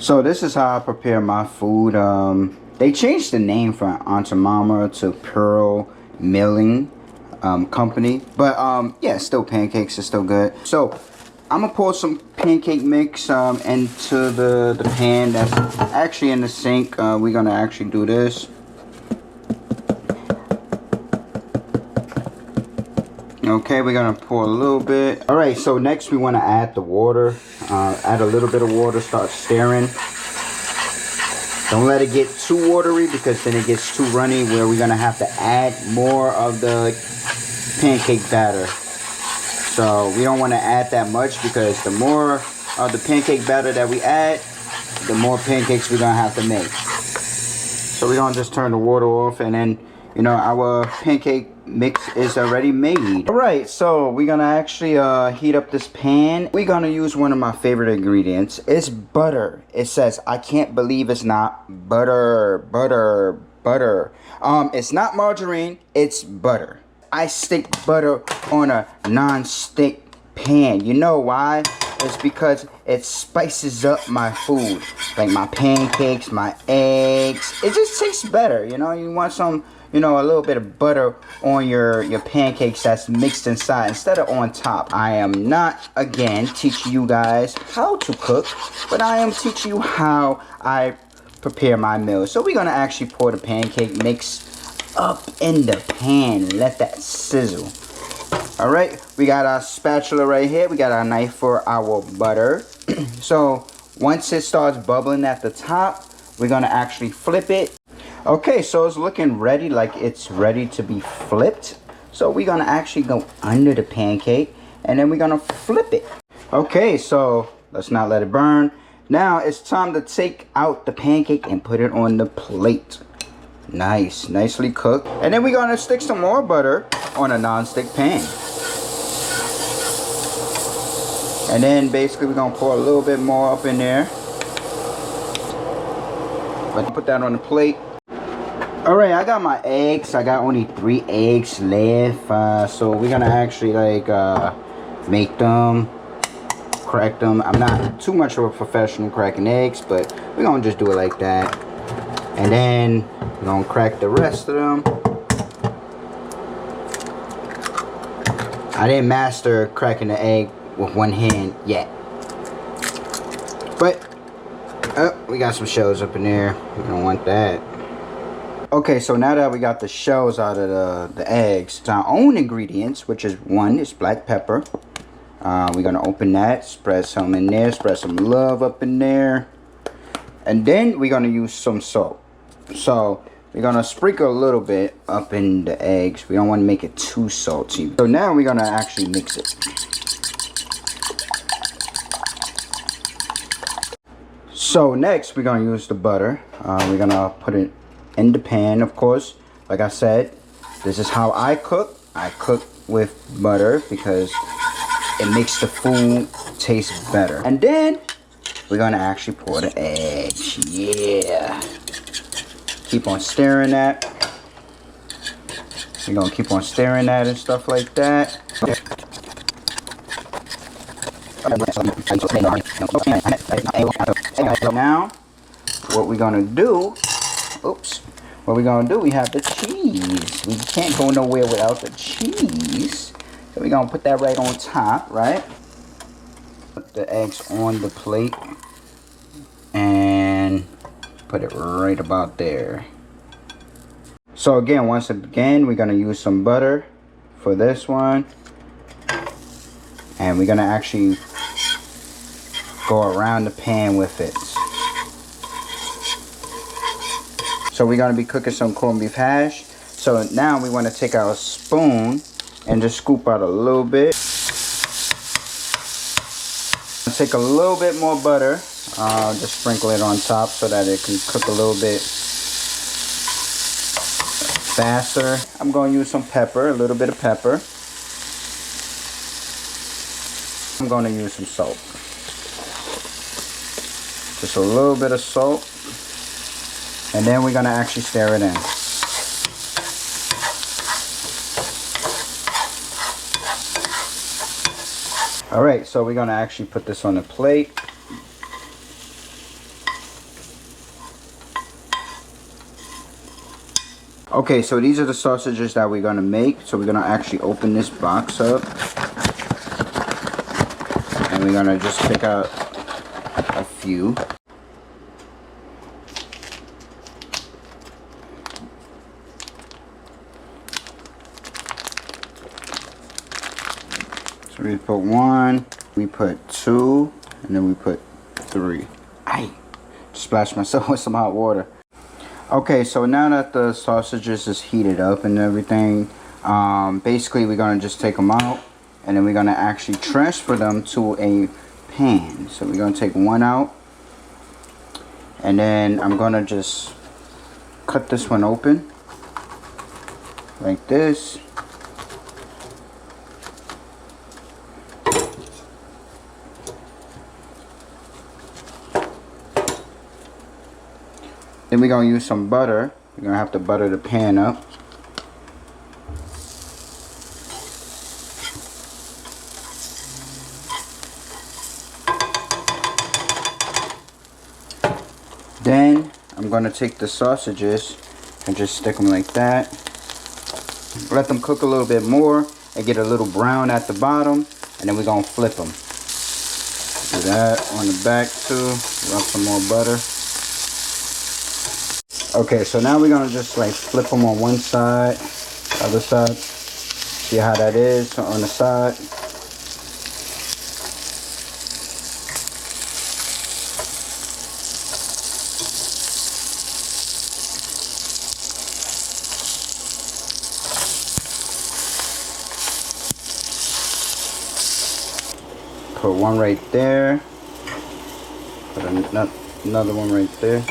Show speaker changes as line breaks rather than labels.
So this is how I prepare my food. They changed the name from Auntie Mama to Pearl Milling Company, but yeah, still pancakes are still good. So I'm gonna pour some pancake mix into the pan that's actually in the sink. We're gonna actually do this. Okay, we're gonna pour a little bit. All right, so next we want to add the water. Add a little bit of water, start stirring. Don't let it get too watery because then it gets too runny where we're gonna have to add more of the pancake batter. So we don't want to add that much because the more of the pancake batter that we add, the more pancakes we're gonna have to make. So we're gonna just turn the water off, and then you know our pancake mix is already made. All right, so we're gonna actually heat up this pan. We're gonna use one of my favorite ingredients. It's butter. It says, I can't believe it's not butter, butter, butter. It's not margarine, it's butter. I stick butter on a non-stick pan. You know why? It's because it spices up my food. Like my pancakes, my eggs. It just tastes better, you know? You want some, you know, a little bit of butter on your pancakes that's mixed inside instead of on top. I am not, again, teaching you guys how to cook, but I am teaching you how I prepare my meals. So we're gonna actually pour the pancake mix up in the pan. Let that sizzle. All right, we got our spatula right here. We got our knife for our butter. So once it starts bubbling at the top, we're gonna actually flip it. Okay, so it's looking ready, like it's ready to be flipped. So we're gonna actually go under the pancake and then we're gonna flip it. Okay, so let's not let it burn. Now it's time to take out the pancake and put it on the plate. Nice, nicely cooked. And then we're gonna stick some more butter on a non-stick pan. And then basically we're gonna pour a little bit more up in there. But put that on the plate. All right, I got my eggs. I got only 3 eggs left. So we're gonna actually like make them, crack them. I'm not too much of a professional cracking eggs, but we're gonna just do it like that. And then we're gonna crack the rest of them. I didn't master cracking the egg with one hand yet. But we got some shells up in there. We don't want that. Okay, so now that we got the shells out of the eggs, it's our own ingredients, which is one is black pepper. We're gonna open that, spread some in there, spread some love up in there. And then we're gonna use some salt. So we're gonna sprinkle a little bit up in the eggs. We don't want to make it too salty. So now we're gonna actually mix it. So next we're gonna use the butter. We're gonna put it in the pan, of course. Like I said, this is how I cook. I cook with butter because it makes the food taste better. And then we're gonna actually pour the eggs. Yeah. Keep on stirring that. We're gonna keep on stirring that and stuff like that. Now, what we're gonna do, what we're gonna do, we have the cheese. We can't go nowhere without the cheese. So we're gonna put that right on top, right? Put the eggs on the plate and put it right about there. So again, once again, we're gonna use some butter for this one. And we're gonna actually go around the pan with it. So we're gonna be cooking some corned beef hash. So now we wanna take our spoon and just scoop out a little bit. Take a little bit more butter. Just sprinkle it on top so that it can cook a little bit faster. I'm going to use some pepper, a little bit of pepper. I'm going to use some salt. Just a little bit of salt. And then we're going to actually stir it in. Alright, so we're going to actually put this on the plate. Okay, so these are the sausages that we're gonna make. So we're gonna actually open this box up, and we're gonna just pick out a few. So we put 1, we put 2, and then we put 3. I splashed myself with some hot water. Okay, so now that the sausages is heated up and everything, basically we're gonna just take them out, and then we're gonna actually transfer them to a pan. So we're gonna take one out, and then I'm gonna just cut this one open like this. Then we're gonna use some butter. We're gonna have to butter the pan up. Then I'm gonna take the sausages and just stick them like that. Let them cook a little bit more and get a little brown at the bottom, and then we're gonna flip them. Do that on the back too. Rub some more butter. Okay, so now we're gonna just like flip them on one side, other side. See how that is on the side. Put one right there. Put another one right there.